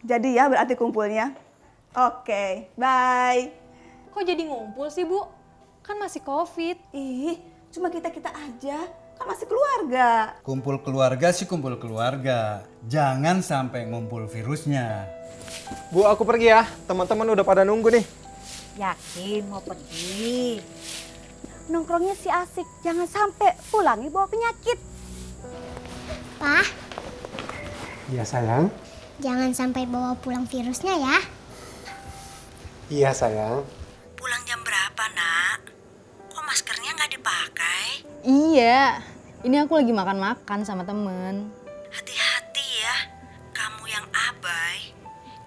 Jadi ya berarti kumpulnya. Oke, bye. Kok jadi ngumpul sih, Bu? Kan masih Covid. Ih, cuma kita-kita aja. Kan masih keluarga. Kumpul keluarga sih kumpul keluarga. Jangan sampai ngumpul virusnya. Bu, aku pergi ya. Teman-teman udah pada nunggu nih. Yakin mau pergi? Nongkrongnya si asik, jangan sampai pulangi bawa penyakit. Pak, Iya sayang. jangan sampai bawa pulang virusnya ya. Iya sayang. Pulang jam berapa, Nak? Kok maskernya nggak dipakai? Iya, ini aku lagi makan-makan sama temen. Hati-hati ya, kamu yang abai,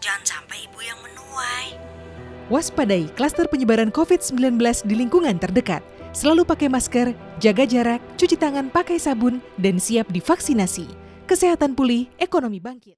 jangan sampai ibu yang menuai. Waspadai klaster penyebaran COVID-19 di lingkungan terdekat. Selalu pakai masker, jaga jarak, cuci tangan pakai sabun, dan siap divaksinasi. Kesehatan pulih, ekonomi bangkit.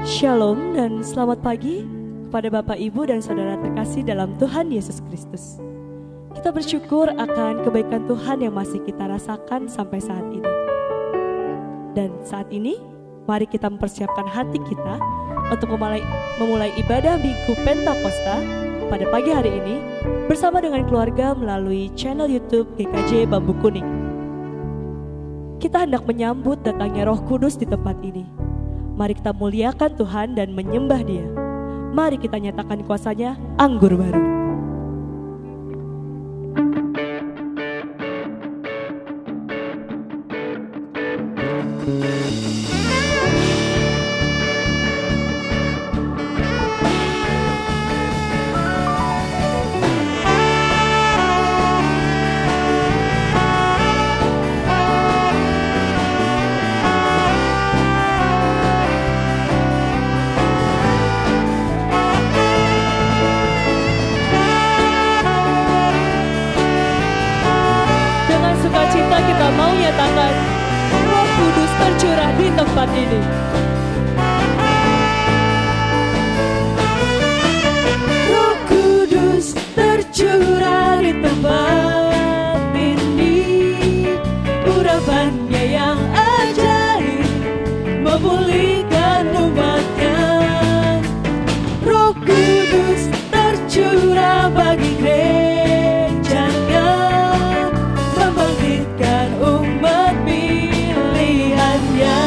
Shalom dan selamat pagi kepada Bapak, Ibu, dan Saudara terkasih dalam Tuhan Yesus Kristus. Kita bersyukur akan kebaikan Tuhan yang masih kita rasakan sampai saat ini. Dan saat ini, mari kita mempersiapkan hati kita untuk memulai ibadah Minggu Pentakosta pada pagi hari ini bersama dengan keluarga melalui channel YouTube GKJ Bambu Kuning. Kita hendak menyambut datangnya Roh Kudus di tempat ini. Mari kita muliakan Tuhan dan menyembah Dia. Mari kita nyatakan kuasanya anggur baru. Kita mau nyatakan Roh Kudus tercurah di tempat ini. Roh Kudus tercurah di tempat ini. Urapannya yang ajaib memulihkan umatnya. Roh Kudus tercurah bagi gerejanya, membangkitkan umat pilihannya.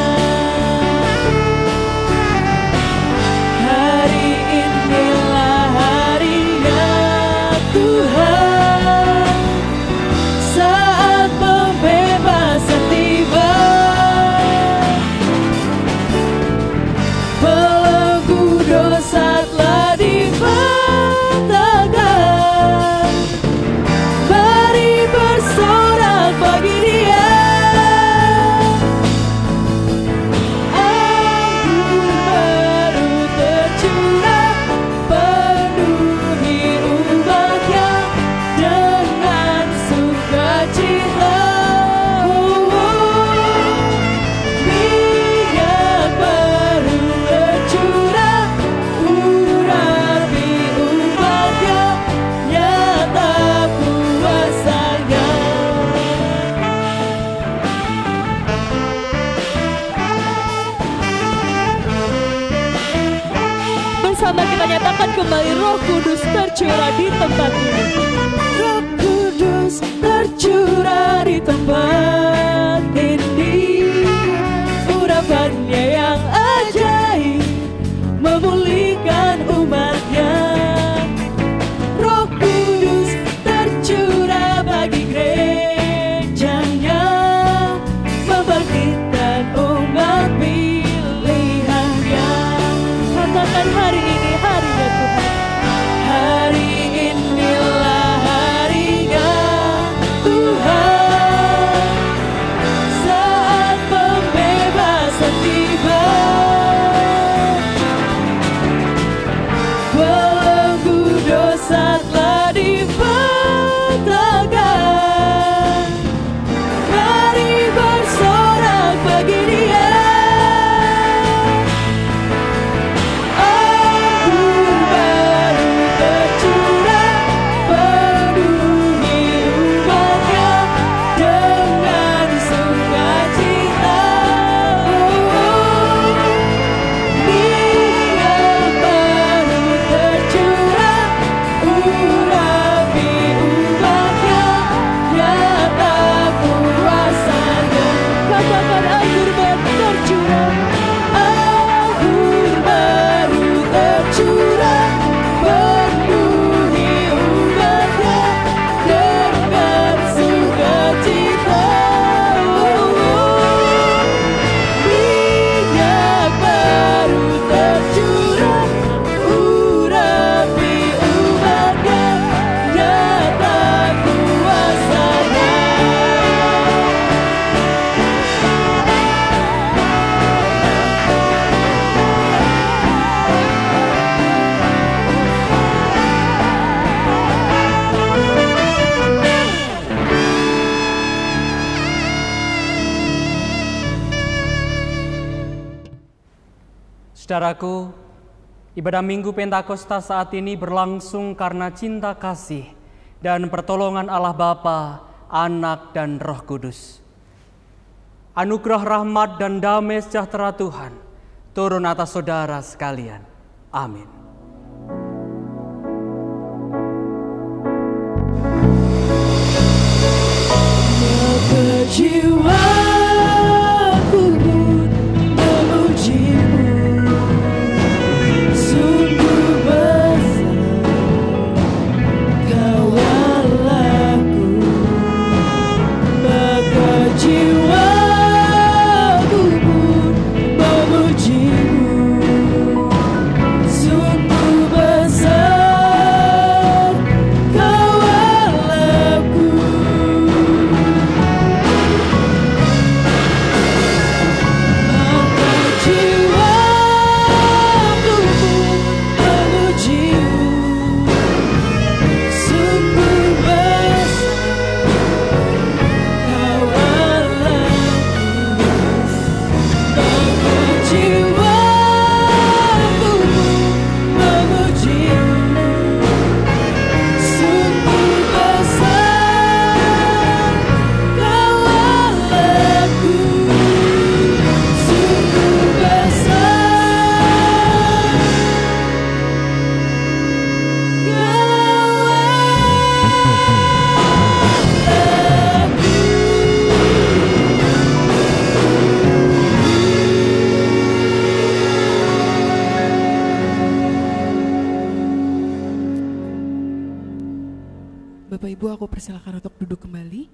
kembali Roh Kudus tercurah di tempat ini. Roh Kudus tercurah di tempat ini. Urapannya yang ajaib memulihkan umatnya. Roh Kudus tercurah bagi gerejanya, membangkitkan umat pilihannya. Katakan hari ini harinya Tuhan. Hari inilah harinya Tuhan, saat pembebasan tiba. Belenggu dosa telah dipatahkan. Mari bersorak bagi Dia. Anggur baru tercurah, penuhi umatnya dengan sukacita. Minyak baru tercurah, urapi umatnya, nyata kuasanya. Katakan anggur baru tercurah, anggur baru tercurah, penuhi umatnya dengan sukacita. Minyak baru tercurah, urapi umatnya, nyata kuasanya. Saudaraku, ibadah Minggu Pentakosta saat ini berlangsung karena cinta kasih dan pertolongan Allah Bapa, Anak, dan Roh Kudus. Anugerah rahmat dan damai sejahtera Tuhan turun atas saudara sekalian. Amin. Maka jiwaku pun memuji-Mu, sungguh besar Kau Allahku. Maka jiwaku pun memuji-Mu, sungguh besar Kau Allahku. Bapak Ibu, aku persilakan untuk duduk kembali.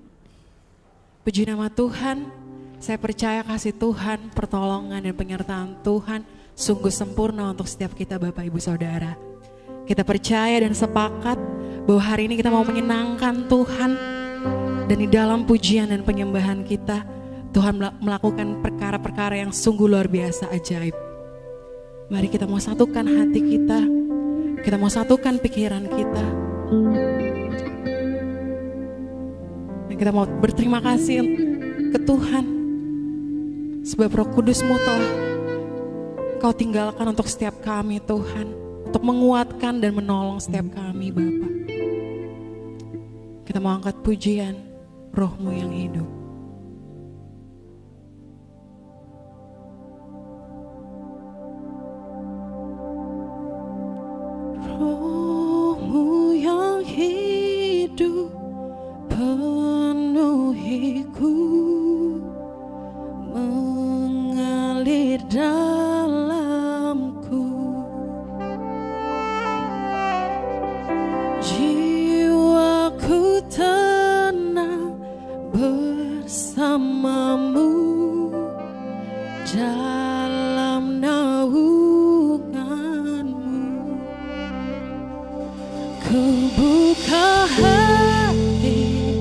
Puji nama Tuhan, saya percaya kasih Tuhan, pertolongan dan penyertaan Tuhan sungguh sempurna untuk setiap kita Bapak Ibu Saudara. Kita percaya dan sepakat bahwa hari ini kita mau menyenangkan Tuhan. Dan di dalam pujian dan penyembahan kita, Tuhan melakukan perkara-perkara yang sungguh luar biasa ajaib. Mari kita mau satukan hati kita mau satukan pikiran kita. Dan kita mau berterima kasih ke Tuhan, sebab Roh Kudus-Mu telah Kau tinggalkan untuk setiap kami Tuhan, untuk menguatkan dan menolong setiap kami Bapa. Kita mau angkat pujian Roh-Mu yang hidup. mengalir dalamku. Jiwaku tenang bersamamu dalam naunganmu. Ku buka hati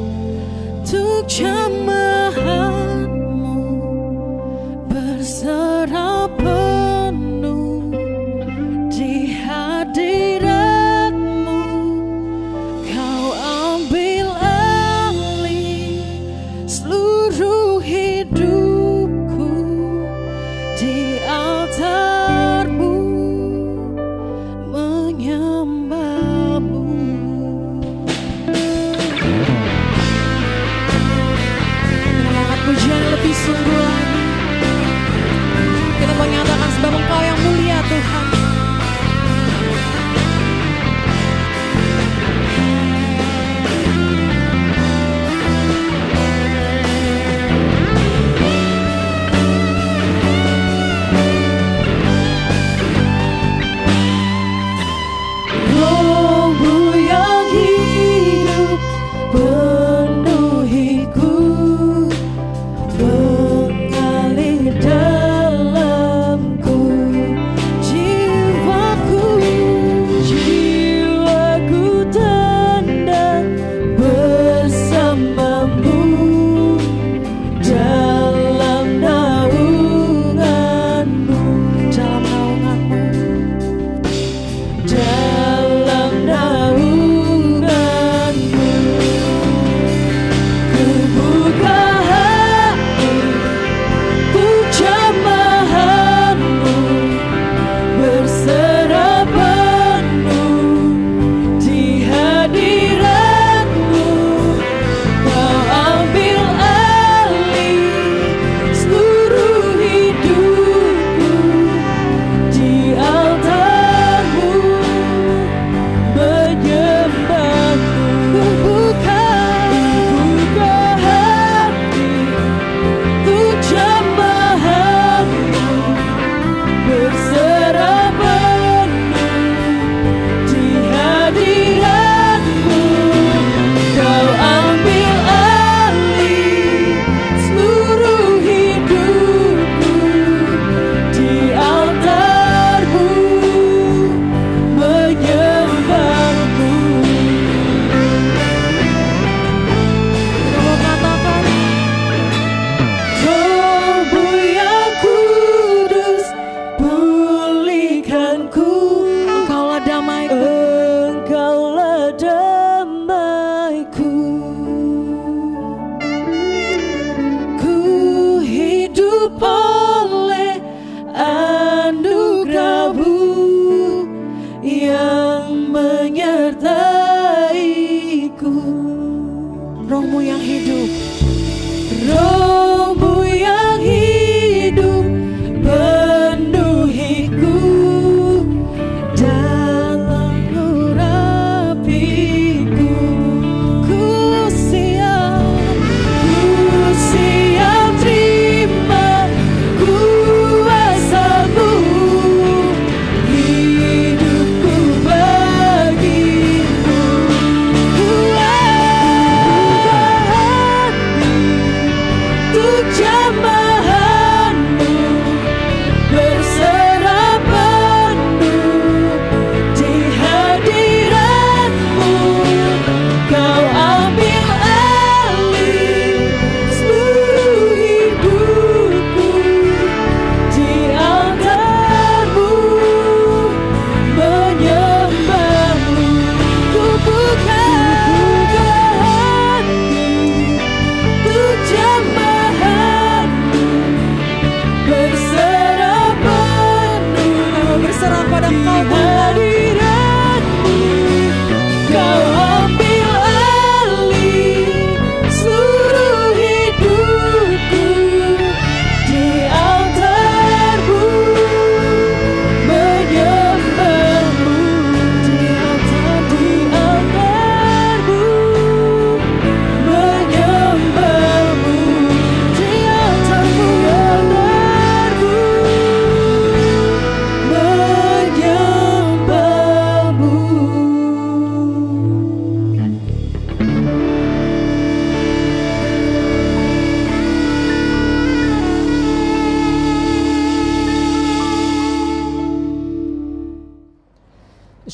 untuk jemaatmu, berserah penuh di hadiratmu. Kau ambil alih seluruh hidupku,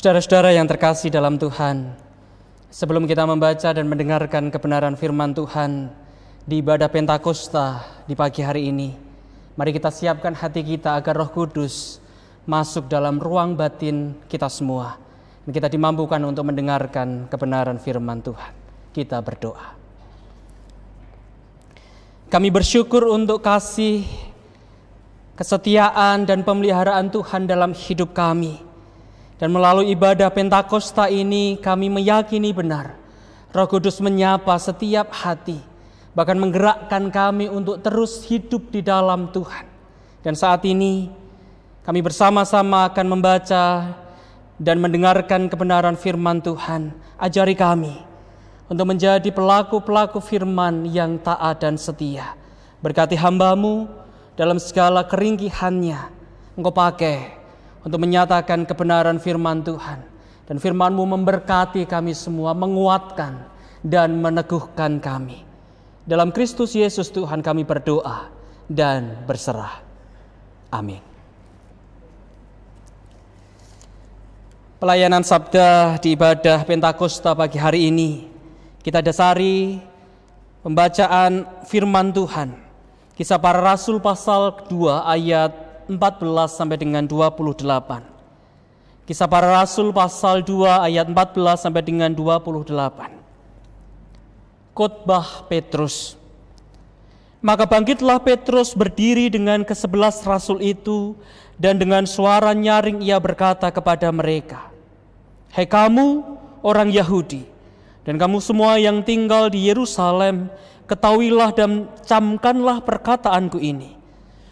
Saudara-saudara yang terkasih dalam Tuhan, sebelum kita membaca dan mendengarkan kebenaran firman Tuhan di ibadah Pentakosta di pagi hari ini, mari kita siapkan hati kita agar Roh Kudus masuk dalam ruang batin kita semua, dan kita dimampukan untuk mendengarkan kebenaran firman Tuhan. Kita berdoa. Kami bersyukur untuk kasih, kesetiaan dan pemeliharaan Tuhan dalam hidup kami. Dan melalui ibadah Pentakosta ini kami meyakini benar Roh Kudus menyapa setiap hati, bahkan menggerakkan kami untuk terus hidup di dalam Tuhan. Dan saat ini kami bersama-sama akan membaca dan mendengarkan kebenaran firman Tuhan. Ajari kami untuk menjadi pelaku-pelaku firman yang taat dan setia. Berkati hamba-Mu dalam segala keringkihannya. Engkau pakai untuk menyatakan kebenaran firman Tuhan. Dan firman-Mu memberkati kami semua, menguatkan dan meneguhkan kami. Dalam Kristus Yesus Tuhan kami berdoa dan berserah. Amin. Pelayanan sabda di ibadah Pentakosta pagi hari ini kita dasari pembacaan firman Tuhan. Kisah Para Rasul pasal 2 ayat 14 sampai dengan 28. Kisah Para Rasul pasal 2 ayat 14 sampai dengan 28. Khotbah Petrus. Maka bangkitlah Petrus berdiri dengan ke-11 rasul itu, dan dengan suara nyaring ia berkata kepada mereka, "Hai kamu orang Yahudi, dan kamu semua yang tinggal di Yerusalem, ketahuilah dan camkanlah perkataanku ini.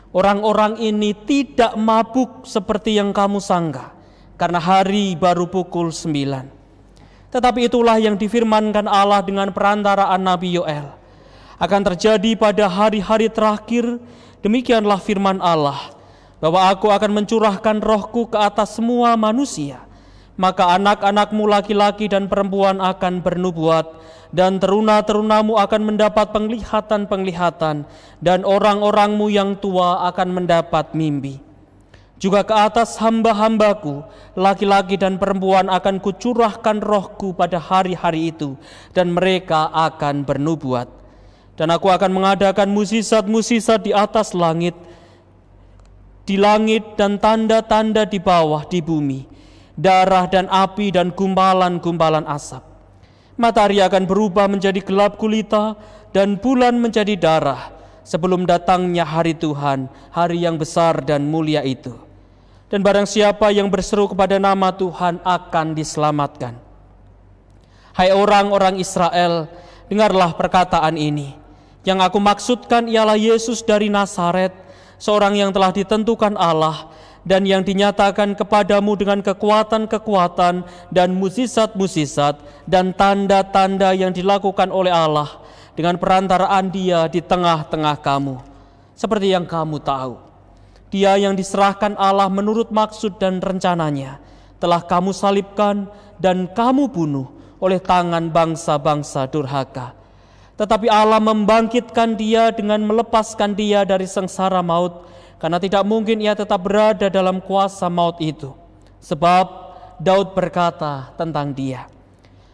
Orang-orang ini tidak mabuk seperti yang kamu sangka, karena hari baru pukul 9. Tetapi itulah yang difirmankan Allah dengan perantaraan Nabi Yoel. Akan terjadi pada hari-hari terakhir, demikianlah firman Allah, bahwa aku akan mencurahkan rohku ke atas semua manusia. Maka anak-anakmu laki-laki dan perempuan akan bernubuat, dan teruna-terunamu akan mendapat penglihatan-penglihatan, dan orang-orangmu yang tua akan mendapat mimpi. Juga ke atas hamba-hambaku, laki-laki dan perempuan akan kucurahkan rohku pada hari-hari itu, dan mereka akan bernubuat. Dan aku akan mengadakan mukjizat-mukjizat di atas langit, di langit dan tanda-tanda di bawah di bumi, darah dan api dan gumpalan-gumpalan asap. Matahari akan berubah menjadi gelap gulita dan bulan menjadi darah sebelum datangnya hari Tuhan, hari yang besar dan mulia itu. Dan barang siapa yang berseru kepada nama Tuhan akan diselamatkan. Hai orang-orang Israel, dengarlah perkataan ini. Yang aku maksudkan ialah Yesus dari Nazaret, seorang yang telah ditentukan Allah dan yang dinyatakan kepadamu dengan kekuatan-kekuatan dan mukjizat-mukjizat dan tanda-tanda yang dilakukan oleh Allah dengan perantaraan Dia di tengah-tengah kamu. Seperti yang kamu tahu, Dia yang diserahkan Allah menurut maksud dan rencananya telah kamu salibkan dan kamu bunuh oleh tangan bangsa-bangsa durhaka. Tetapi Allah membangkitkan Dia dengan melepaskan Dia dari sengsara maut, karena tidak mungkin ia tetap berada dalam kuasa maut itu. Sebab Daud berkata tentang Dia,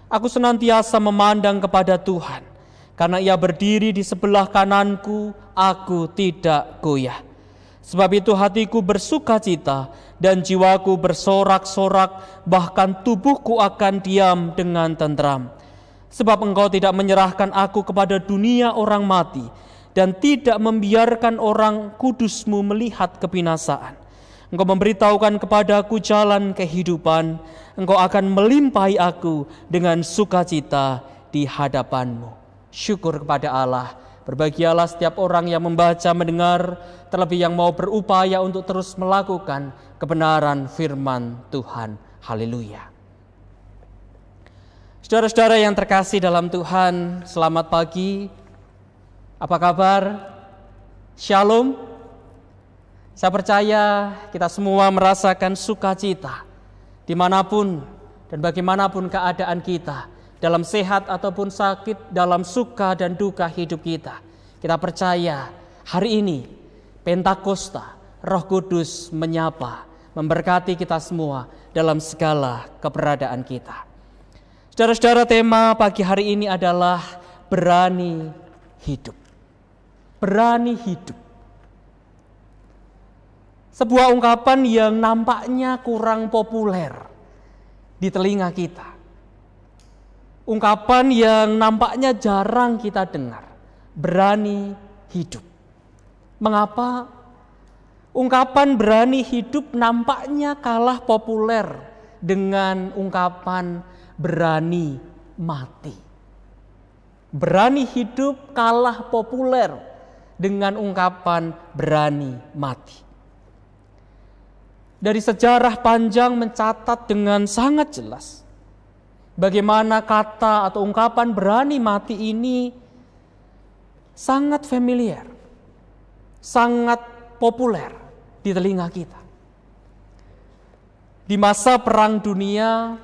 aku senantiasa memandang kepada Tuhan, karena Ia berdiri di sebelah kananku, aku tidak goyah. Sebab itu hatiku bersuka cita dan jiwaku bersorak-sorak, bahkan tubuhku akan diam dengan tentram. Sebab Engkau tidak menyerahkan aku kepada dunia orang mati, dan tidak membiarkan orang kudus-Mu melihat kebinasaan. Engkau memberitahukan kepadaku jalan kehidupan. Engkau akan melimpahi aku dengan sukacita di hadapan-Mu. Syukur kepada Allah. Berbahagialah setiap orang yang membaca, mendengar, terlebih yang mau berupaya untuk terus melakukan kebenaran firman Tuhan. Haleluya. Saudara-saudara yang terkasih dalam Tuhan, selamat pagi. Apa kabar? Shalom. Saya percaya kita semua merasakan sukacita dimanapun dan bagaimanapun keadaan kita, dalam sehat ataupun sakit, dalam suka dan duka hidup kita. Kita percaya hari ini Pentakosta, Roh Kudus menyapa, memberkati kita semua dalam segala keberadaan kita. Saudara-saudara, tema pagi hari ini adalah berani hidup. Berani hidup. Sebuah ungkapan yang nampaknya kurang populer di telinga kita. Ungkapan yang nampaknya jarang kita dengar. Berani hidup. Mengapa? Ungkapan berani hidup nampaknya kalah populer dengan ungkapan berani mati. Berani hidup kalah populer dengan ungkapan berani mati. Dari sejarah panjang mencatat dengan sangat jelas bagaimana kata atau ungkapan berani mati ini sangat familiar, sangat populer di telinga kita. Di masa Perang Dunia,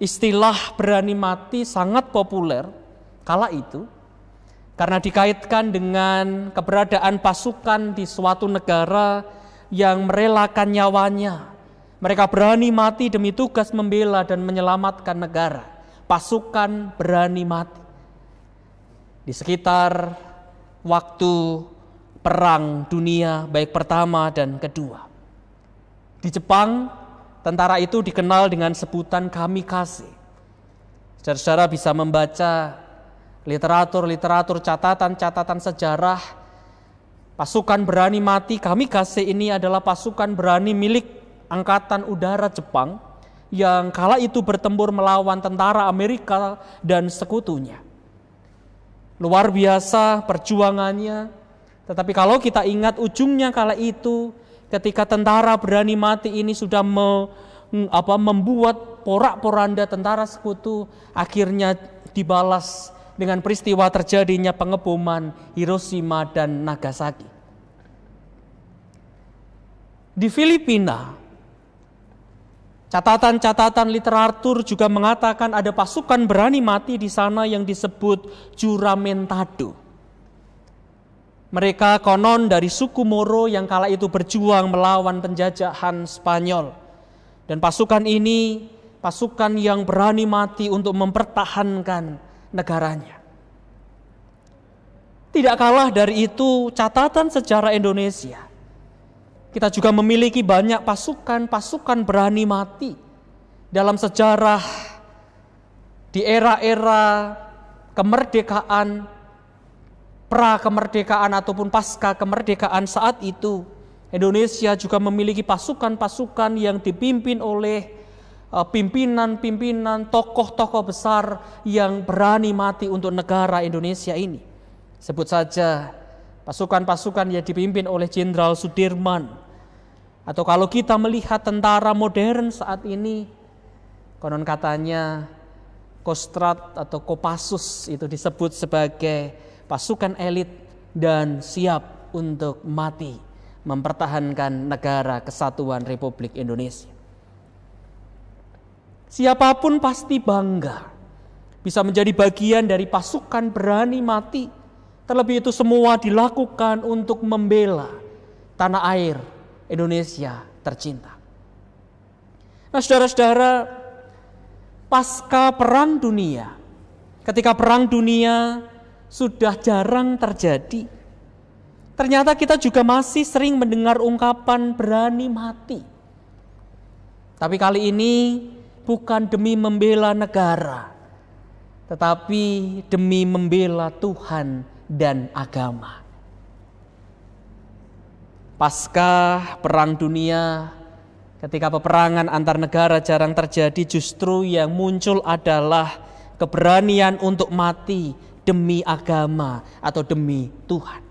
istilah berani mati sangat populer kala itu karena dikaitkan dengan keberadaan pasukan di suatu negara yang merelakan nyawanya. Mereka berani mati demi tugas membela dan menyelamatkan negara. Pasukan berani mati. Di sekitar waktu Perang Dunia baik pertama dan kedua. Di Jepang, tentara itu dikenal dengan sebutan kamikaze. Saudara-saudara bisa membaca literatur catatan sejarah. Pasukan berani mati kamikaze ini adalah pasukan berani milik Angkatan Udara Jepang yang kala itu bertempur melawan tentara Amerika dan sekutunya. Luar biasa perjuangannya. Tetapi kalau kita ingat ujungnya kala itu ketika tentara berani mati ini sudah membuat porak-poranda tentara sekutu, akhirnya dibalas dengan peristiwa terjadinya pengeboman Hiroshima dan Nagasaki. Di Filipina, catatan-catatan literatur juga mengatakan ada pasukan berani mati di sana yang disebut Juramentado. Mereka konon dari suku Moro yang kala itu berjuang melawan penjajahan Spanyol. Dan pasukan ini pasukan yang berani mati untuk mempertahankan negaranya. Tidak kalah dari itu, catatan sejarah Indonesia. Kita juga memiliki banyak pasukan berani mati dalam sejarah di era-era kemerdekaan, pra-kemerdekaan ataupun pasca kemerdekaan saat itu. Indonesia juga memiliki pasukan-pasukan yang dipimpin oleh pimpinan-pimpinan, tokoh-tokoh besar yang berani mati untuk negara Indonesia ini. Sebut saja pasukan-pasukan yang dipimpin oleh Jenderal Sudirman. Atau kalau kita melihat tentara modern saat ini, konon katanya Kostrad atau Kopassus itu disebut sebagai pasukan elit dan siap untuk mati mempertahankan negara kesatuan Republik Indonesia. Siapapun pasti bangga bisa menjadi bagian dari pasukan berani mati. Terlebih itu semua dilakukan untuk membela tanah air Indonesia tercinta. Nah, saudara-saudara, pasca Perang Dunia, ketika Perang Dunia sudah jarang terjadi, ternyata kita juga masih sering mendengar ungkapan berani mati. Tapi kali ini bukan demi membela negara, tetapi demi membela Tuhan dan agama. Pasca Perang Dunia, ketika peperangan antar negara jarang terjadi, justru yang muncul adalah keberanian untuk mati demi agama atau demi Tuhan.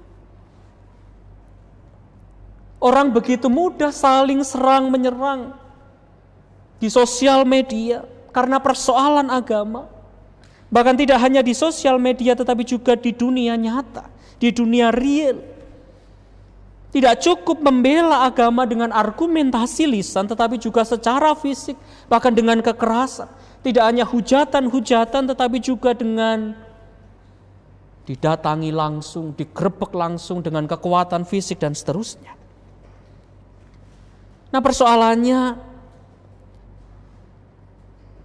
Orang begitu mudah saling serang menyerang di sosial media karena persoalan agama. Bahkan tidak hanya di sosial media tetapi juga di dunia nyata, di dunia real. Tidak cukup membela agama dengan argumentasi lisan tetapi juga secara fisik, bahkan dengan kekerasan. Tidak hanya hujatan-hujatan tetapi juga dengan didatangi langsung, digrebek langsung dengan kekuatan fisik dan seterusnya. Nah, persoalannya,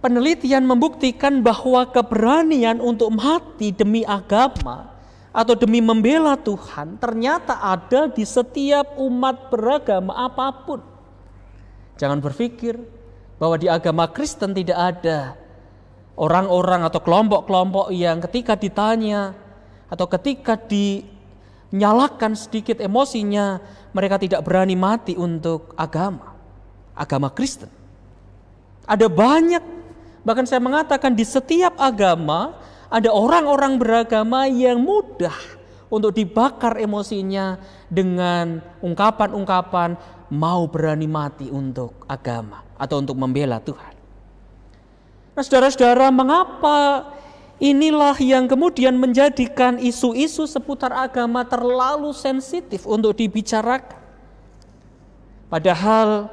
penelitian membuktikan bahwa keberanian untuk mati demi agama atau demi membela Tuhan ternyata ada di setiap umat beragama apapun. Jangan berpikir bahwa di agama Kristen tidak ada orang-orang atau kelompok-kelompok yang ketika ditanya atau ketika dinyalakan sedikit emosinya, mereka tidak berani mati untuk agama Kristen. Ada banyak, bahkan saya mengatakan di setiap agama ada orang-orang beragama yang mudah untuk dibakar emosinya dengan ungkapan-ungkapan mau berani mati untuk agama atau untuk membela Tuhan. Nah, saudara-saudara, mengapa inilah yang kemudian menjadikan isu-isu seputar agama terlalu sensitif untuk dibicarakan. Padahal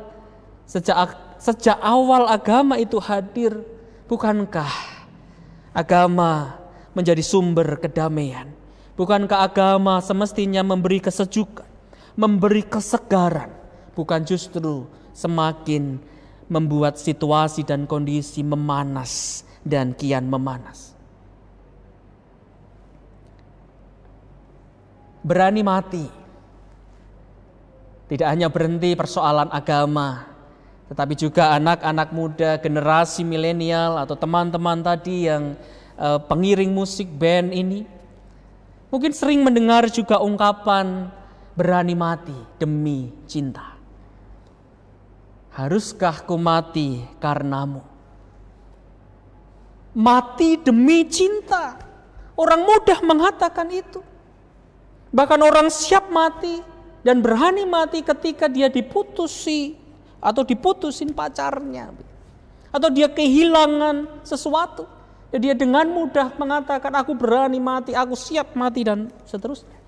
sejak awal agama itu hadir, bukankah agama menjadi sumber kedamaian? Bukankah agama semestinya memberi kesejukan, memberi kesegaran, bukan justru semakin membuat situasi dan kondisi memanas dan kian memanas? Berani mati tidak hanya berhenti persoalan agama, tetapi juga anak-anak muda, generasi milenial atau teman-teman tadi yang pengiring musik band ini mungkin sering mendengar juga ungkapan berani mati demi cinta. Haruskah ku mati karenamu? Mati demi cinta. Orang mudah mengatakan itu. Bahkan orang siap mati dan berani mati ketika dia diputusi atau diputusin pacarnya, atau dia kehilangan sesuatu, dan dia dengan mudah mengatakan aku berani mati, aku siap mati, dan seterusnya.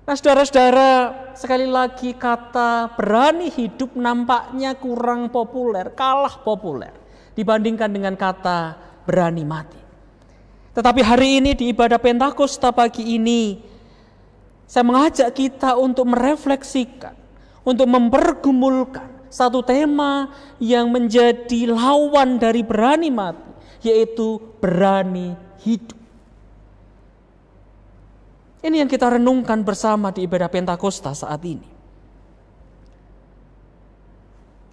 Nah, saudara-saudara, sekali lagi kata berani hidup nampaknya kurang populer, kalah populer dibandingkan dengan kata berani mati. Tetapi hari ini di ibadah Pentakosta pagi ini, saya mengajak kita untuk merefleksikan, untuk mempergumulkan satu tema yang menjadi lawan dari berani mati, yaitu berani hidup. Ini yang kita renungkan bersama di ibadah Pentakosta saat ini.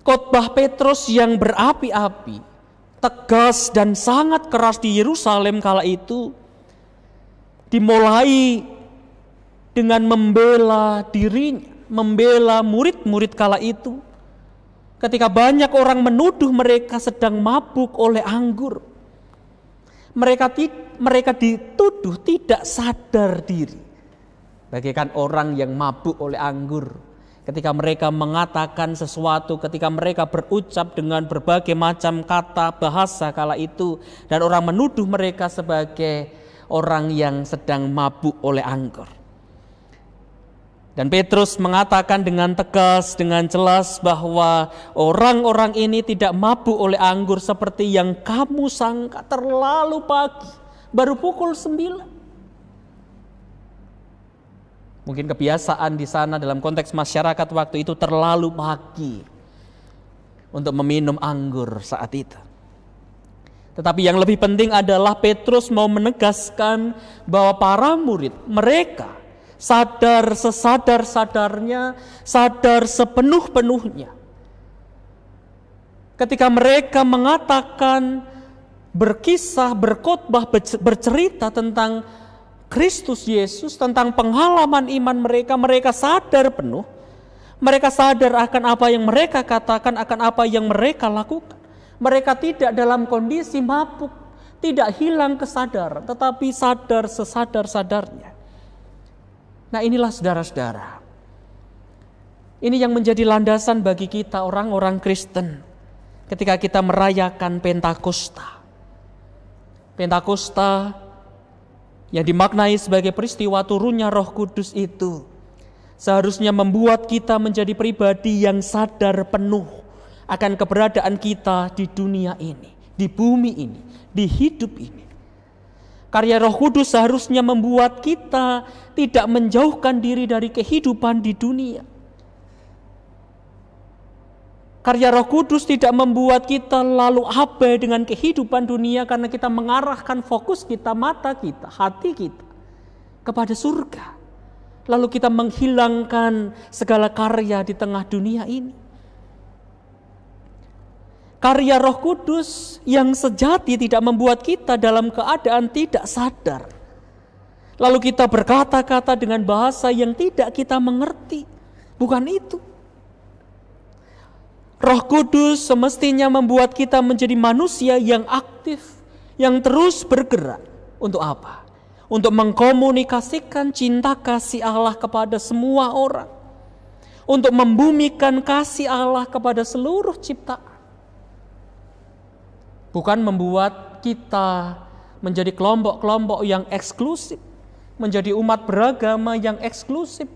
Khotbah Petrus yang berapi-api, tegas dan sangat keras di Yerusalem kala itu dimulai dengan membela dirinya, membela murid-murid kala itu. Ketika banyak orang menuduh mereka sedang mabuk oleh anggur, mereka dituduh tidak sadar diri, bagaikan orang yang mabuk oleh anggur. Ketika mereka mengatakan sesuatu, ketika mereka berucap dengan berbagai macam kata bahasa kala itu, dan orang menuduh mereka sebagai orang yang sedang mabuk oleh anggur. Dan Petrus mengatakan dengan tegas, dengan jelas bahwa orang-orang ini tidak mabuk oleh anggur seperti yang kamu sangka, terlalu pagi, baru pukul 9. Mungkin kebiasaan di sana dalam konteks masyarakat waktu itu terlalu pagi untuk meminum anggur saat itu. Tetapi yang lebih penting adalah Petrus mau menegaskan bahwa para murid, mereka sadar sesadar-sadarnya, sadar sepenuh-penuhnya. Ketika mereka mengatakan, berkisah, berkhotbah, bercerita tentang Kristus Yesus, tentang pengalaman iman mereka, mereka sadar penuh. Mereka sadar akan apa yang mereka katakan, akan apa yang mereka lakukan. Mereka tidak dalam kondisi mabuk, tidak hilang kesadaran, tetapi sadar sesadar-sadarnya. Nah, inilah saudara-saudara, ini yang menjadi landasan bagi kita orang-orang Kristen ketika kita merayakan Pentakosta. Pentakosta yang dimaknai sebagai peristiwa turunnya Roh Kudus itu seharusnya membuat kita menjadi pribadi yang sadar penuh akan keberadaan kita di dunia ini, di bumi ini, di hidup ini. Karya Roh Kudus seharusnya membuat kita tidak menjauhkan diri dari kehidupan di dunia. Karya Roh Kudus tidak membuat kita lalu abai dengan kehidupan dunia karena kita mengarahkan fokus kita, mata kita, hati kita kepada surga. Lalu kita menghilangkan segala karya di tengah dunia ini. Karya Roh Kudus yang sejati tidak membuat kita dalam keadaan tidak sadar. Lalu kita berkata-kata dengan bahasa yang tidak kita mengerti. Bukan itu. Roh Kudus semestinya membuat kita menjadi manusia yang aktif, yang terus bergerak. Untuk apa? Untuk mengkomunikasikan cinta kasih Allah kepada semua orang. Untuk membumikan kasih Allah kepada seluruh ciptaan. Bukan membuat kita menjadi kelompok-kelompok yang eksklusif. Menjadi umat beragama yang eksklusif.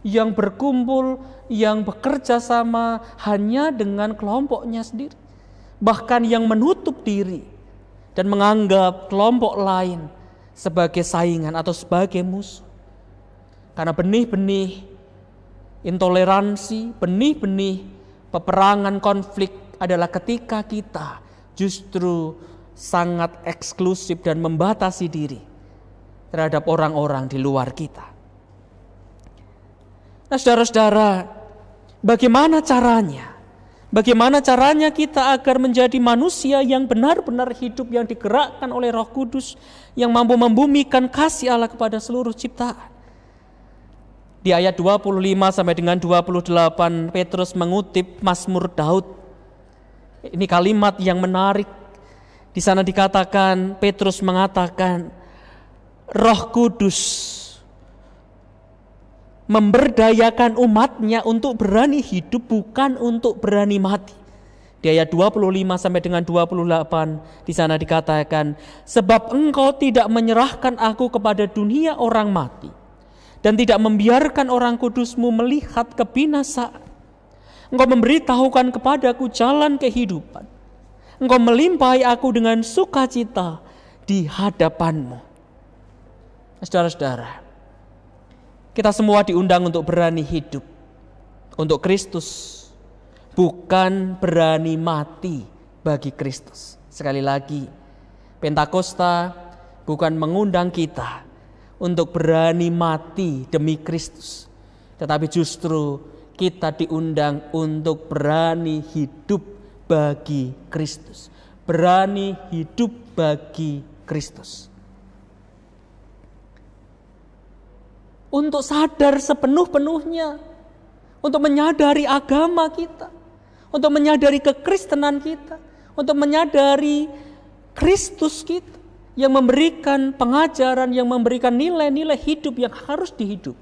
Yang berkumpul, yang bekerja sama hanya dengan kelompoknya sendiri. Bahkan yang menutup diri dan menganggap kelompok lain sebagai saingan atau sebagai musuh. Karena benih-benih intoleransi, benih-benih peperangan konflik adalah ketika kita justru sangat eksklusif dan membatasi diri terhadap orang-orang di luar kita. Nah, saudara-saudara, bagaimana caranya? Bagaimana caranya kita agar menjadi manusia yang benar-benar hidup, yang digerakkan oleh Roh Kudus, yang mampu membumikan kasih Allah kepada seluruh ciptaan? Di ayat 25 sampai dengan 28, Petrus mengutip Mazmur Daud. Ini kalimat yang menarik. Di sana dikatakan, Petrus mengatakan, Roh Kudus memberdayakan umatnya untuk berani hidup, bukan untuk berani mati. Di ayat 25 sampai dengan 28, di sana dikatakan, sebab engkau tidak menyerahkan aku kepada dunia orang mati, dan tidak membiarkan orang kudusmu melihat kebinasaan. Engkau memberitahukan kepadaku jalan kehidupan. Engkau melimpahi aku dengan sukacita di hadapanmu. Saudara-saudara, kita semua diundang untuk berani hidup untuk Kristus, bukan berani mati bagi Kristus. Sekali lagi, Pentakosta bukan mengundang kita untuk berani mati demi Kristus, tetapi justru kita diundang untuk berani hidup bagi Kristus. Berani hidup bagi Kristus. Untuk sadar sepenuh-penuhnya. Untuk menyadari agama kita. Untuk menyadari kekristenan kita. Untuk menyadari Kristus kita. Yang memberikan pengajaran, yang memberikan nilai-nilai hidup yang harus dihidup.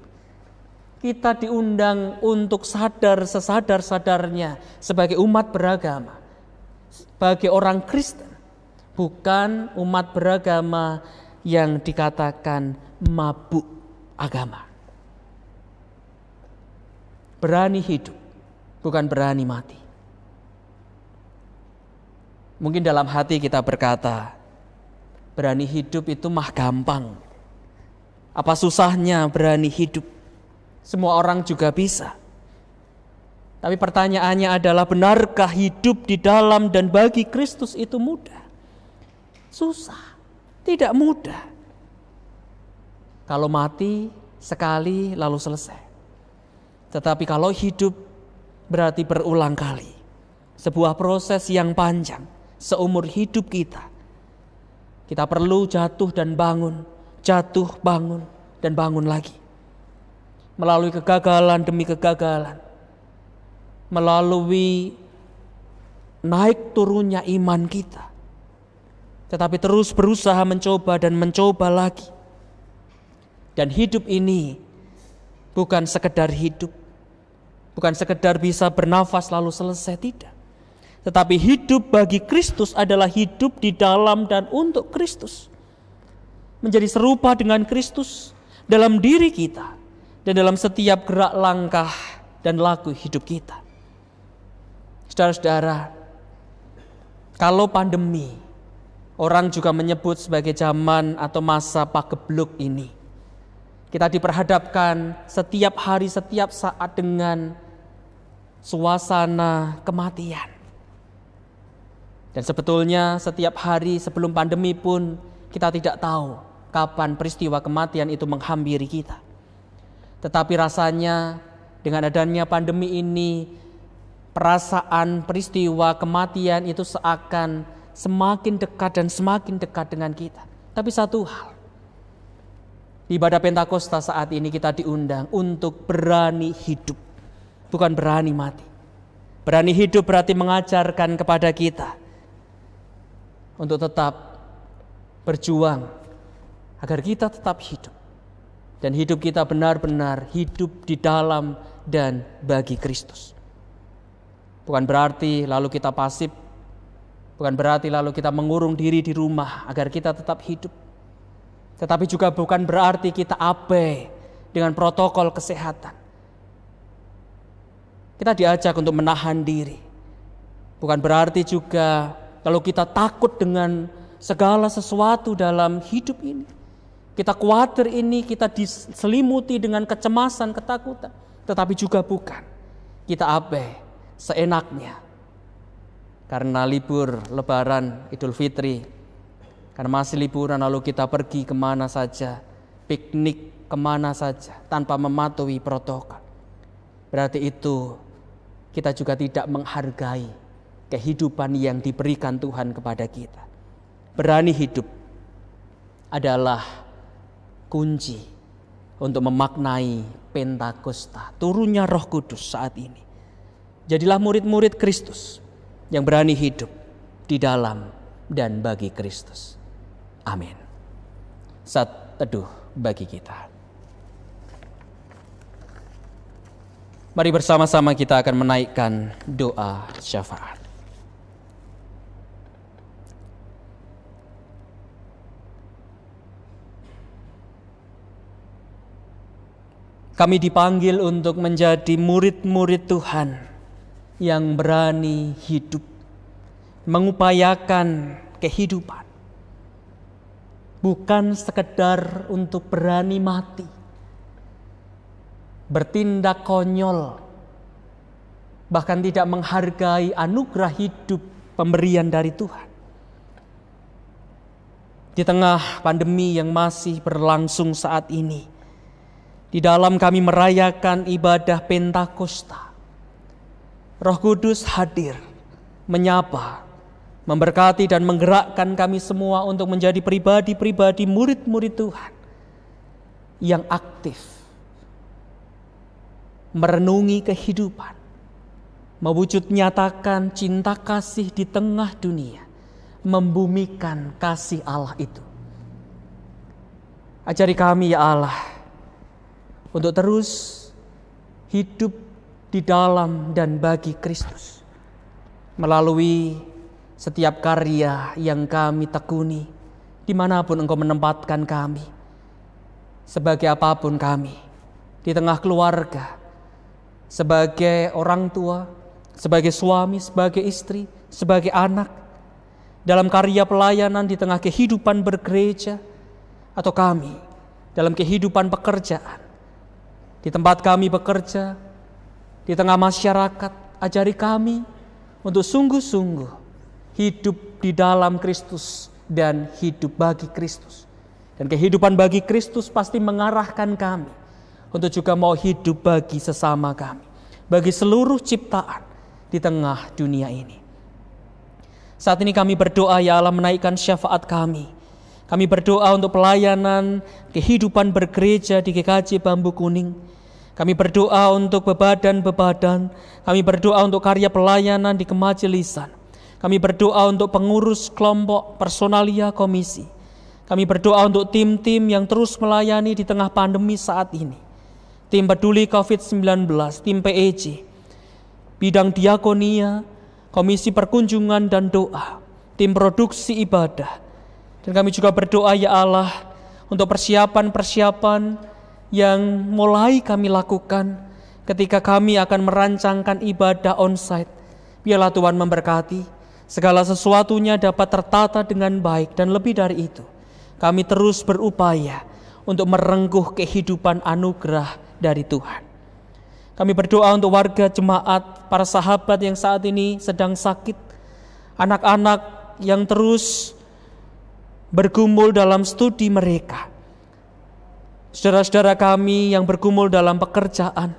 Kita diundang untuk sadar sesadar-sadarnya sebagai umat beragama, sebagai orang Kristen, bukan umat beragama yang dikatakan mabuk agama. Berani hidup, bukan berani mati. Mungkin dalam hati kita berkata, berani hidup itu mah gampang. Apa susahnya berani hidup? Semua orang juga bisa. Tapi pertanyaannya adalah, benarkah hidup di dalam dan bagi Kristus itu mudah? Susah, tidak mudah. Kalau mati sekali lalu selesai. Tetapi kalau hidup berarti berulang kali. Sebuah proses yang panjang, seumur hidup kita. Kita perlu jatuh dan bangun, jatuh, bangun, dan bangun lagi. Melalui kegagalan demi kegagalan, melalui naik turunnya iman kita, tetapi terus berusaha mencoba dan mencoba lagi. Dan hidup ini bukan sekedar hidup, bukan sekedar bisa bernafas lalu selesai, tidak. Tetapi hidup bagi Kristus adalah hidup di dalam dan untuk Kristus. Menjadi serupa dengan Kristus dalam diri kita dan dalam setiap gerak langkah dan laku hidup kita. Saudara-saudara, kalau pandemi, orang juga menyebut sebagai zaman atau masa pagebluk ini, kita diperhadapkan setiap hari, setiap saat dengan suasana kematian. Dan sebetulnya setiap hari sebelum pandemi pun kita tidak tahu kapan peristiwa kematian itu menghampiri kita. Tetapi rasanya dengan adanya pandemi ini, perasaan peristiwa kematian itu seakan semakin dekat dan semakin dekat dengan kita. Tapi satu hal, di ibadah Pentakosta saat ini kita diundang untuk berani hidup, bukan berani mati. Berani hidup berarti mengajarkan kepada kita untuk tetap berjuang agar kita tetap hidup. Dan hidup kita benar-benar hidup di dalam dan bagi Kristus. Bukan berarti lalu kita pasif, bukan berarti lalu kita mengurung diri di rumah agar kita tetap hidup. Tetapi juga bukan berarti kita abai dengan protokol kesehatan. Kita diajak untuk menahan diri. Bukan berarti juga kalau kita takut dengan segala sesuatu dalam hidup ini. Kita khawatir ini, kita diselimuti dengan kecemasan, ketakutan. Tetapi juga bukan. Kita abai seenaknya. Karena libur Lebaran, Idul Fitri, karena masih liburan lalu kita pergi kemana saja, piknik kemana saja, tanpa mematuhi protokol. Berarti itu kita juga tidak menghargai kehidupan yang diberikan Tuhan kepada kita. Berani hidup adalah kunci untuk memaknai Pentakosta, turunnya Roh Kudus saat ini. Jadilah murid-murid Kristus yang berani hidup di dalam dan bagi Kristus. Amin. Saat teduh bagi kita. Mari bersama-sama kita akan menaikkan doa syafaat. Kami dipanggil untuk menjadi murid-murid Tuhan yang berani hidup, mengupayakan kehidupan. Bukan sekedar untuk berani mati, bertindak konyol, bahkan tidak menghargai anugerah hidup pemberian dari Tuhan. Di tengah pandemi yang masih berlangsung saat ini, di dalam kami merayakan ibadah Pentakosta, Roh Kudus hadir, menyapa, memberkati dan menggerakkan kami semua untuk menjadi pribadi-pribadi murid-murid Tuhan yang aktif, merenungi kehidupan, mewujud nyatakan cinta kasih di tengah dunia, membumikan kasih Allah itu. Ajari kami ya Allah untuk terus hidup di dalam dan bagi Kristus melalui setiap karya yang kami tekuni, dimanapun Engkau menempatkan kami, sebagai apapun kami, di tengah keluarga, sebagai orang tua, sebagai suami, sebagai istri, sebagai anak, dalam karya pelayanan di tengah kehidupan bergereja, atau kami dalam kehidupan pekerjaan, di tempat kami bekerja, di tengah masyarakat. Ajari kami untuk sungguh-sungguh hidup di dalam Kristus dan hidup bagi Kristus. Dan kehidupan bagi Kristus pasti mengarahkan kami untuk juga mau hidup bagi sesama kami, bagi seluruh ciptaan di tengah dunia ini. Saat ini kami berdoa ya Allah, menaikkan syafaat kami. Kami berdoa untuk pelayanan kehidupan bergereja di GKJ Bambu Kuning. Kami berdoa untuk bebadan-bebadan. Kami berdoa untuk karya pelayanan di kemajelisan. Kami berdoa untuk pengurus kelompok, personalia, komisi. Kami berdoa untuk tim-tim yang terus melayani di tengah pandemi saat ini. Tim peduli COVID-19, tim PEJ, bidang diakonia, komisi perkunjungan dan doa, tim produksi ibadah. Dan kami juga berdoa ya Allah untuk persiapan-persiapan yang mulai kami lakukan ketika kami akan merancangkan ibadah onsite. Biarlah Tuhan memberkati, segala sesuatunya dapat tertata dengan baik, dan lebih dari itu, kami terus berupaya untuk merengkuh kehidupan anugerah dari Tuhan. Kami berdoa untuk warga jemaat, para sahabat yang saat ini sedang sakit, anak-anak yang terus bergumul dalam studi mereka, saudara-saudara kami yang bergumul dalam pekerjaan,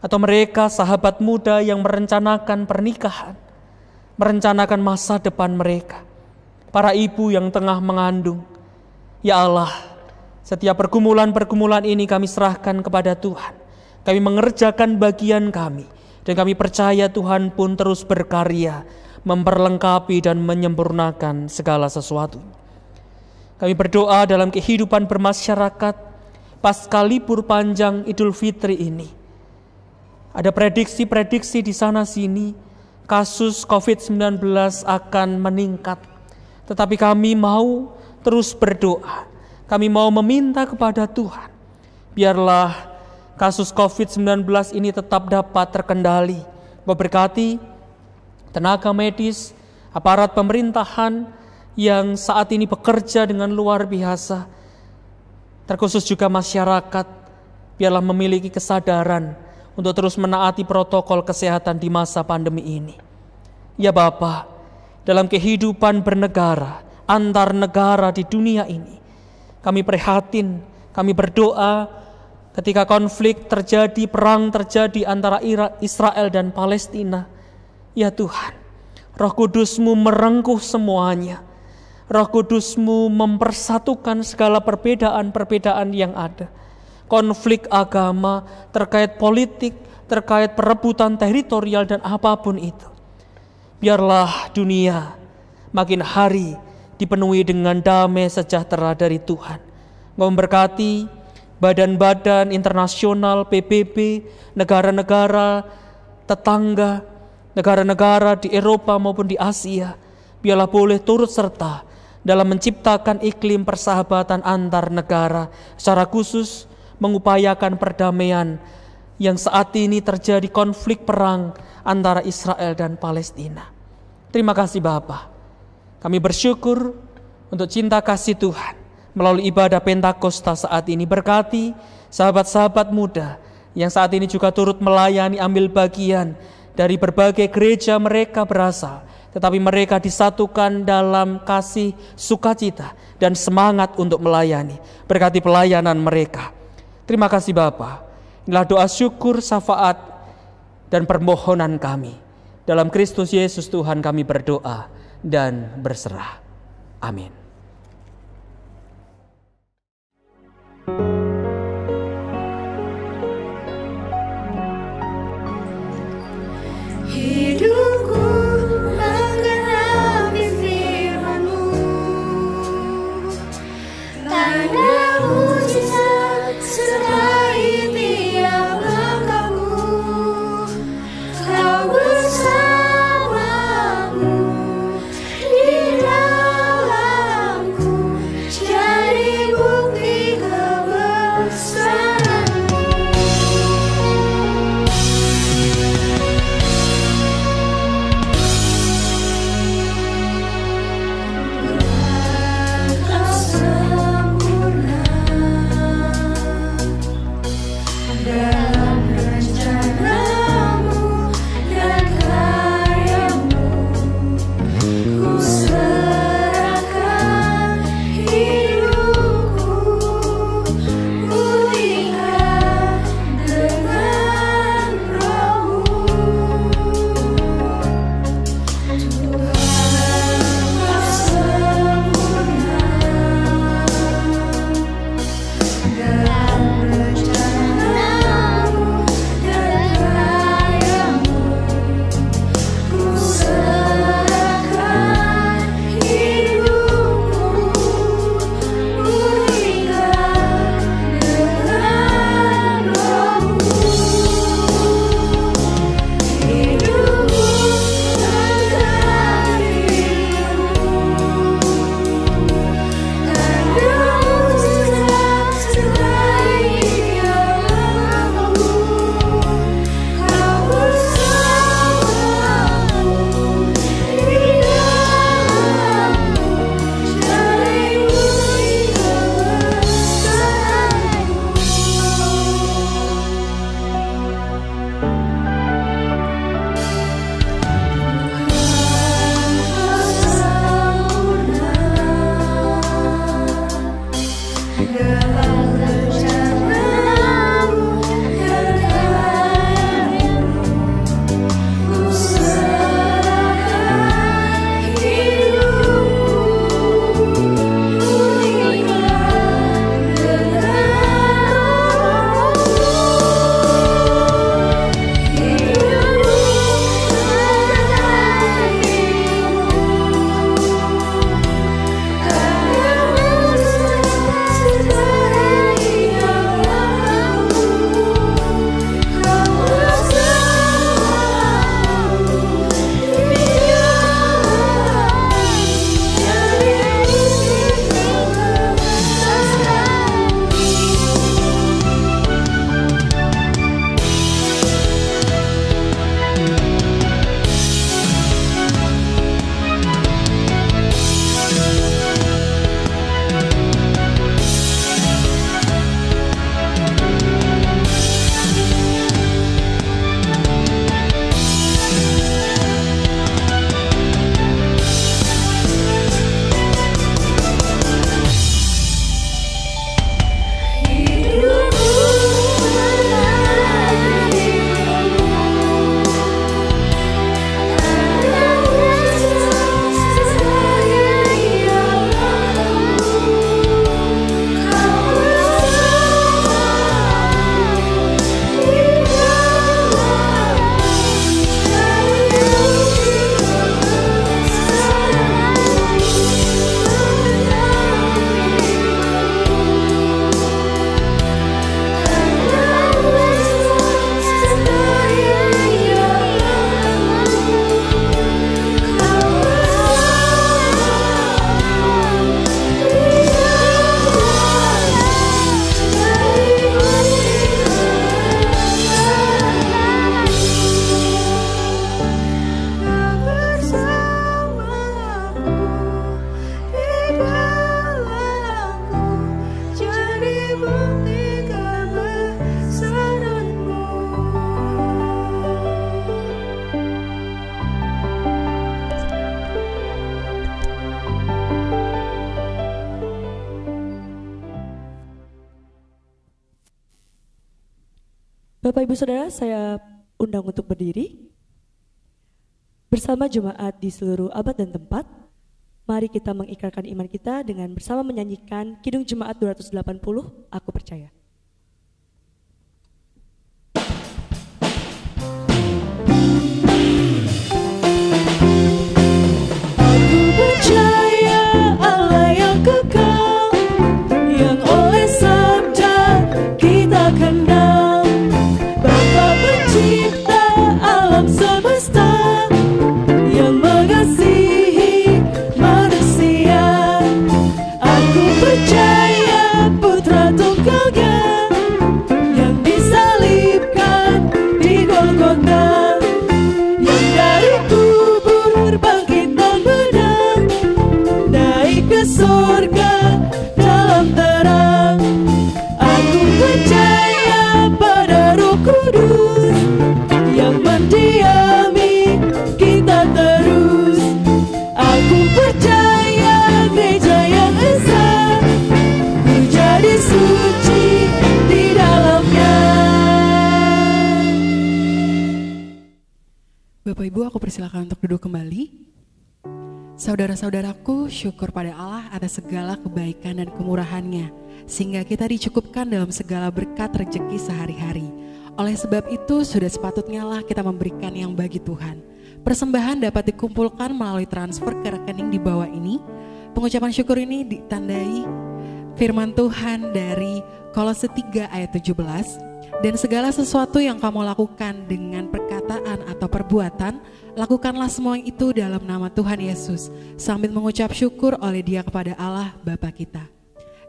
atau mereka sahabat muda yang merencanakan pernikahan, merencanakan masa depan mereka, para ibu yang tengah mengandung. Ya Allah, setiap pergumulan-pergumulan ini kami serahkan kepada Tuhan. Kami mengerjakan bagian kami, dan kami percaya Tuhan pun terus berkarya, memperlengkapi dan menyempurnakan segala sesuatu. Kami berdoa dalam kehidupan bermasyarakat pasca libur panjang Idul Fitri ini. Ada prediksi-prediksi di sana sini, kasus COVID-19 akan meningkat. Tetapi kami mau terus berdoa. Kami mau meminta kepada Tuhan, biarlah kasus COVID-19 ini tetap dapat terkendali. Memberkati tenaga medis, aparat pemerintahan yang saat ini bekerja dengan luar biasa. Terkhusus juga masyarakat, biarlah memiliki kesadaran untuk terus menaati protokol kesehatan di masa pandemi ini. Ya Bapa, dalam kehidupan bernegara, antar negara di dunia ini, kami prihatin, kami berdoa ketika konflik terjadi, perang terjadi antara Israel dan Palestina. Ya Tuhan, Roh Kudus-Mu merengkuh semuanya. Roh Kudus-Mu mempersatukan segala perbedaan-perbedaan yang ada. Konflik agama, terkait politik, terkait perebutan teritorial dan apapun itu. Biarlah dunia makin hari dipenuhi dengan damai sejahtera dari Tuhan. Memberkati badan-badan internasional, PBB, negara-negara tetangga, negara-negara di Eropa maupun di Asia, biarlah boleh turut serta dalam menciptakan iklim persahabatan antar negara, secara khusus mengupayakan perdamaian yang saat ini terjadi konflik perang antara Israel dan Palestina. Terima kasih Bapa. Kami bersyukur untuk cinta kasih Tuhan melalui ibadah Pentakosta saat ini. Berkati sahabat-sahabat muda yang saat ini juga turut melayani, ambil bagian dari berbagai gereja mereka berasal, tetapi mereka disatukan dalam kasih, sukacita, dan semangat untuk melayani. Berkati pelayanan mereka. Terima kasih Bapa. Inilah doa syukur, syafaat, dan permohonan kami. Dalam Kristus Yesus Tuhan kami berdoa dan berserah. Amin. Hidupku menggenapi firman-Mu, tanda mujizat sertai tiap langkahku. Kau bersamaku di dalamku, jadi bukti kebesaran. Bapak Ibu Saudara, saya undang untuk berdiri. Bersama jemaat di seluruh abad dan tempat, mari kita mengikrarkan iman kita dengan bersama menyanyikan Kidung Jemaat 280, Aku Percaya. Aku percaya Allah yang kekal, yang oleh sabda kita kenal, Bapa pencipta alam semesta, yang mengasihi manusia. Aku percaya Putra Tunggalnya yang disalibkan di Golgota, yang dari kubur bangkit dan menang, naik ke surga dalam terang. Aku percaya pada Roh Kudus yang mendiami kita terus. Aku percaya gereja yang esa, ku jadi suci di dalamnya. Bapak Ibu, aku persilakan untuk duduk kembali. Saudara-saudaraku, syukur pada Allah atas segala kebaikan dan kemurahan-Nya, sehingga kita dicukupkan dalam segala berkat rezeki sehari-hari. Oleh sebab itu, sudah sepatutnya lah kita memberikan yang bagi Tuhan. Persembahan dapat dikumpulkan melalui transfer ke rekening di bawah ini. Pengucapan syukur ini ditandai firman Tuhan dari Kolose 3 ayat 17. Dan segala sesuatu yang kamu lakukan dengan perkataan atau perbuatan, lakukanlah semua itu dalam nama Tuhan Yesus, sambil mengucap syukur oleh Dia kepada Allah Bapa kita.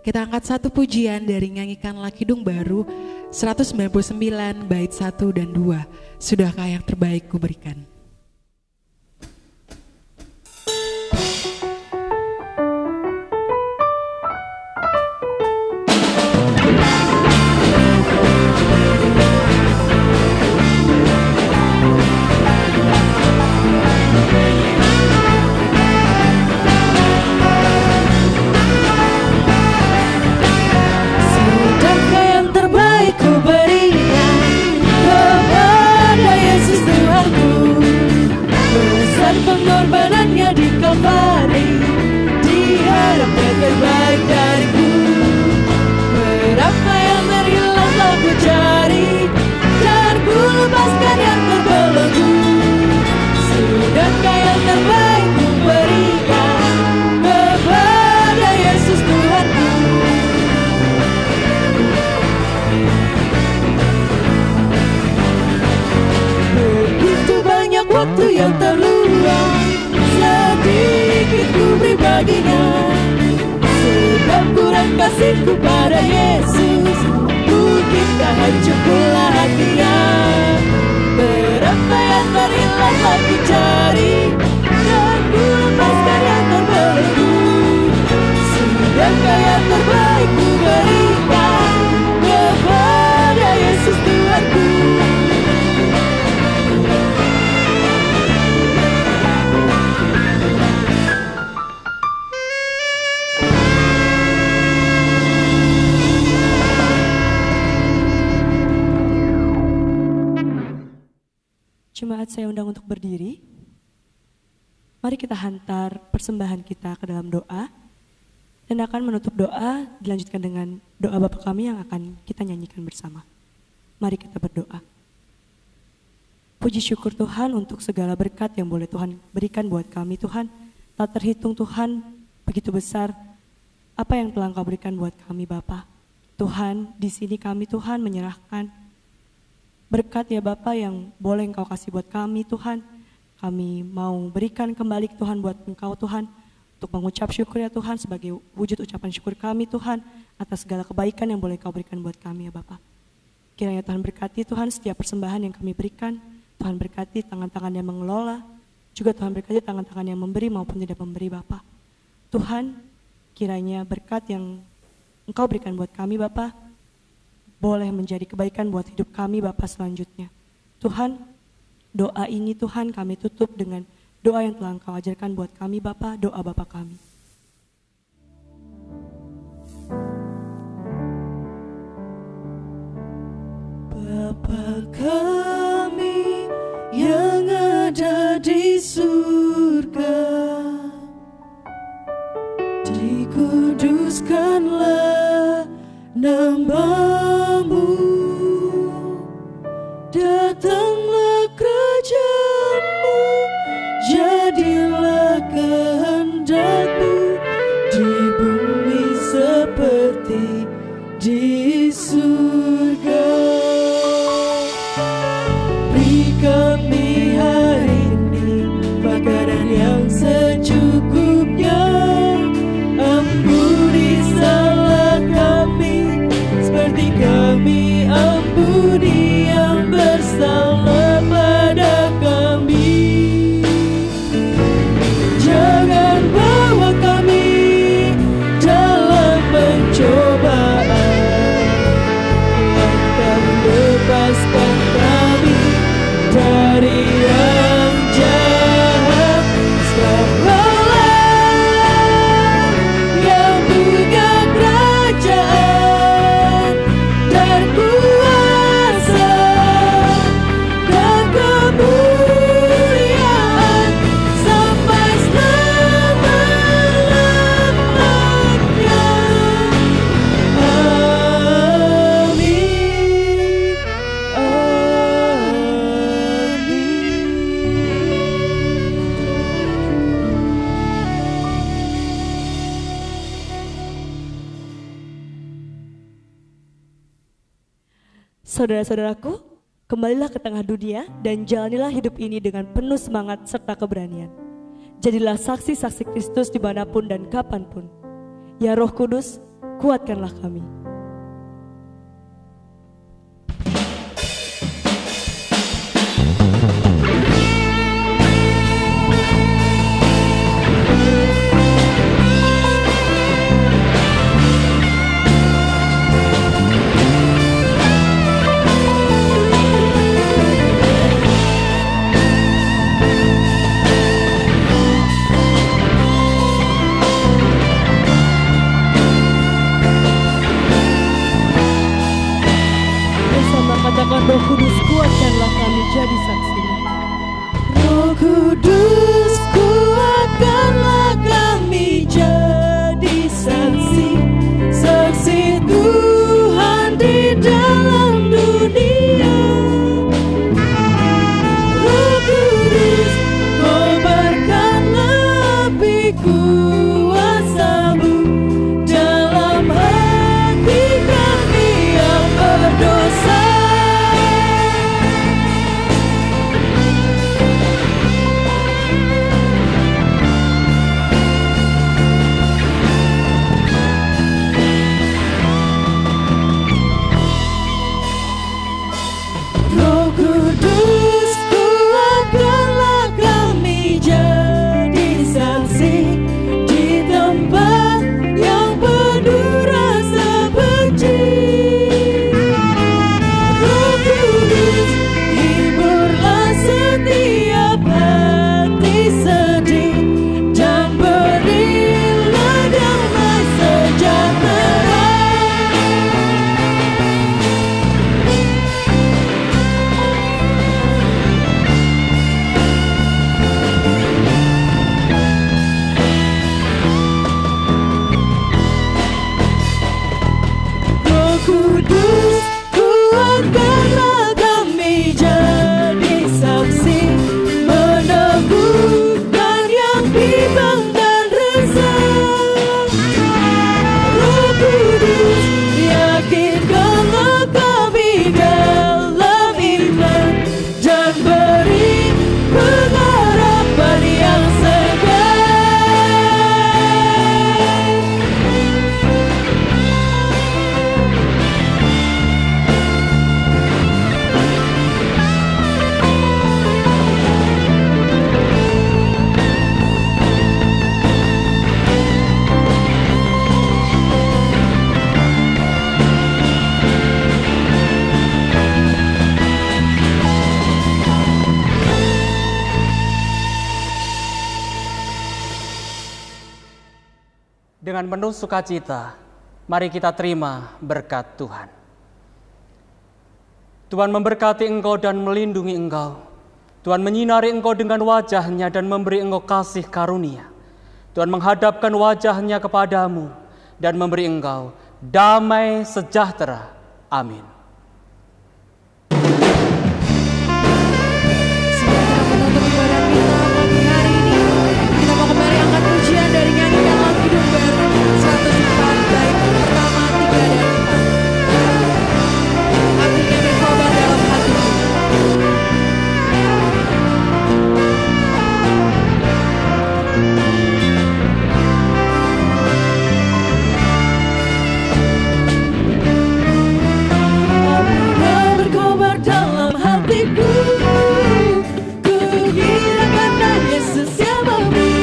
Kita angkat satu pujian dari nyanyikanlah Kidung Baru 199 bait 1 dan 2. Sudahkah yang terbaik kuberikan? Sudahkah yang terbaik ku berikan kepada Yesus Tuhanku, besar pengorbanannya di Kalvari, diharapkan terbaik dariku. Berapa yang terhilang telah ku cari, dan ku lepaskan yang terbelenggu. Sudahkah yang terbaik ku berikan kepada Yesus Tuhanku. Begitu banyak waktu yang terluang, sedikit ku beri baginya. Sebab kurang kasihku pada Yesus, mungkin tak hancur pula hatinya. Berapa yang terhilang telah ku cari, dan ku lepaskan yang terbelenggu. Sudahkah yang terbaik ku berikan kepada Yesus Tuhanku. Jemaat saya undang untuk berdiri. Mari kita hantar persembahan kita ke dalam doa. Dan akan menutup doa dilanjutkan dengan doa Bapa kami yang akan kita nyanyikan bersama. Mari kita berdoa. Puji syukur Tuhan untuk segala berkat yang boleh Tuhan berikan buat kami Tuhan. Tak terhitung Tuhan, begitu besar apa yang telah Engkau berikan buat kami Bapa. Tuhan, di sini kami Tuhan menyerahkan berkat ya Bapa yang boleh Engkau kasih buat kami Tuhan. Kami mau berikan kembali Tuhan buat Engkau Tuhan, untuk mengucap syukur ya Tuhan sebagai wujud ucapan syukur kami Tuhan atas segala kebaikan yang boleh Engkau berikan buat kami ya Bapa. Kiranya Tuhan berkati Tuhan setiap persembahan yang kami berikan. Tuhan berkati tangan-tangan yang mengelola, juga Tuhan berkati tangan-tangan yang memberi maupun tidak memberi Bapa. Tuhan, kiranya berkat yang Engkau berikan buat kami Bapa boleh menjadi kebaikan buat hidup kami Bapa selanjutnya. Tuhan, doa ini Tuhan kami tutup dengan doa yang telah Engkau ajarkan buat kami Bapa, doa Bapa kami. Bapa Bapa kami yang ada di surga, dikuduskanlah nama-Mu, datanglah kerajaan-Mu, jadilah kehendak-Mu di bumi seperti di surga. Beri kami hari ini makanan yang secukupnya, ampuni salah kami seperti kami ampuni yang bersalah pada kami. Jangan bawa kami dalam pencobaan, melainkan lepaskan kami dari yang jahat. Sebab yang punya kerajaan dan kuasa dan kemuliaan sampai selama-lamanya. Amin. Saudara-saudaraku, kembalilah ke tengah dunia dan jalanilah hidup ini dengan penuh semangat serta keberanian. Jadilah saksi-saksi Kristus dimanapun dan kapanpun. Ya Roh Kudus, kuatkanlah kami. Katakan Roh Kudus, kuatkanlah kami jadi saksi. Roh Kudus, kuatkanlah kami jadi saksi, saksi Tuhan di dalam dunia. Roh Kudus, kobarkanlah api kuasa-Mu dalam hati kami yang berdosa. Kudus, kuatkanlah kami jadi saksi di tempat yang penuh rasa benci. Roh Kudus, hiburlah setiap hati sedih dan berilah damai sejahtera. Kudus, kuatkanlah kami jadi saksi, meneguhkan yang bimbang dan resah. Roh Kudus, yakinkanlah kami dalam iman dan beri pengharapan yang segar. Dengan penuh sukacita, mari kita terima berkat Tuhan. Tuhan memberkati engkau dan melindungi engkau. Tuhan menyinari engkau dengan wajah-Nya dan memberi engkau kasih karunia. Tuhan menghadapkan wajah-Nya kepadamu dan memberi engkau damai sejahtera. Amin. Menutup ibadah kita pagi hari ini, kita mau kembali angkat pujian dari nyanyikan lagu hidup baru 104 bait pertama 3 dan 4. Api yang berkobar dalam hatiku. Berkobar dalam hatiku, ku kira karena Yesus yang memberi.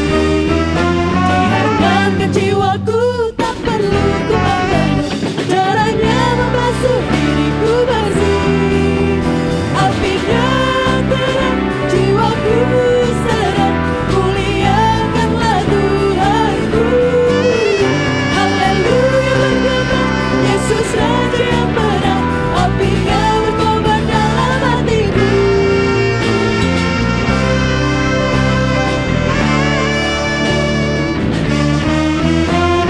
Dihangatkan jiwaku, tak perlu ku pandang, darahnya membasuh diriku bersih. Apinya terang, jiwaku sedang, muliakanlah Tuhanku. Haleluya bergema, Yesus Raja yang menang. Apinya berkobar dalam hatiku.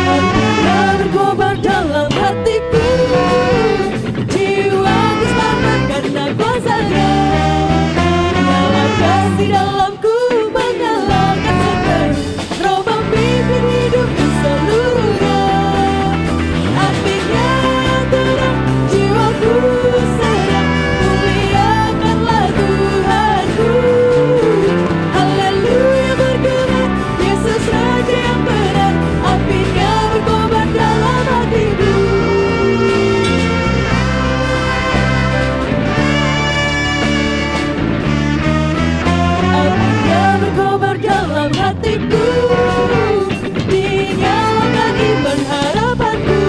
Apinya berkobar dalam hatiku. Jiwaku selamat karena kuasa-Nya. Dalam kasih dalamku menyalakan segar. Roh memimpin hidupku seluruhnya. Apinya terang, jiwaku sedang, muliakanlah Tuhanku. Haleluya bergema, Yesus Raja yang benar. Apinya berkobar dalam hatiku. Apinya berkobar dalam hatiku. Dinyalakan iman harapanku.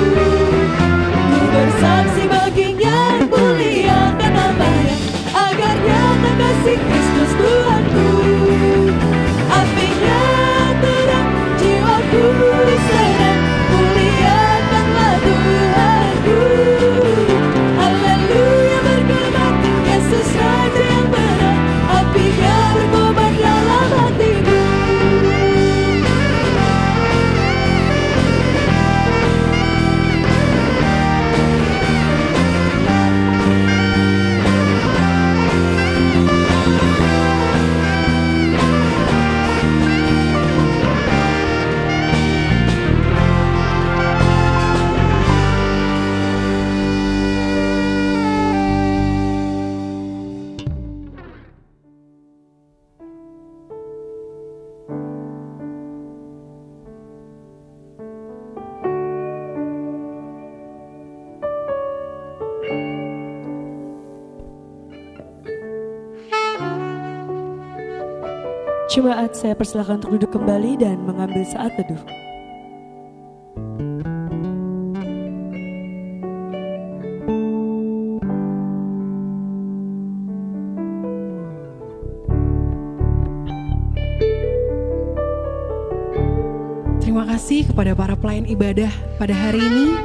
Ku bersaksi baginya, muliakan namanya, agar nyata kasih Kristus Tuhanku. Apinya terang, jiwaku sedang, muliakanlah Tuhanku. Haleluya bergema, Yesus Raja yang benar. Apinya berkobar dalam hatiku. Jemaat, saya persilakan untuk duduk kembali dan mengambil saat teduh. Terima kasih kepada para pelayan ibadah pada hari ini.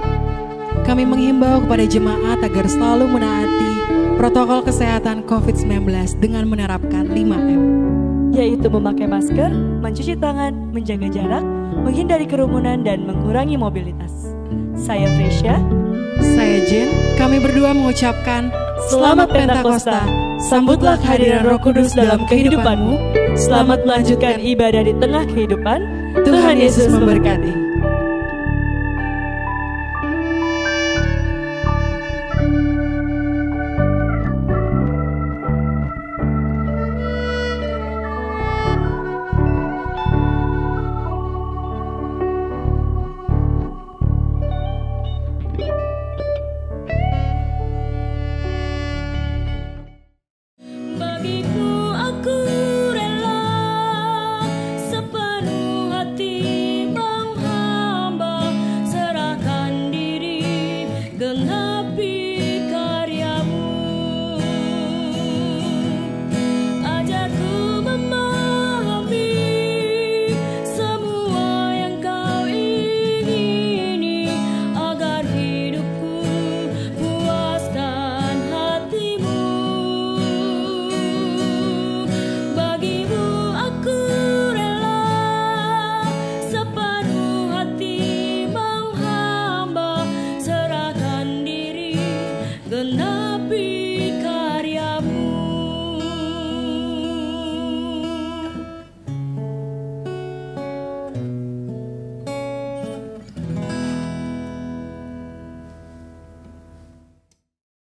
Kami menghimbau kepada jemaat agar selalu menaati protokol kesehatan COVID-19 dengan menerapkan 5M. Yaitu memakai masker, mencuci tangan, menjaga jarak, menghindari kerumunan, dan mengurangi mobilitas. Saya Fresya. Saya Jen. Kami berdua mengucapkan Selamat Pentakosta. Sambutlah kehadiran Roh Kudus dalam kehidupanmu. Selamat melanjutkan ibadah di tengah kehidupan. Tuhan Yesus memberkati.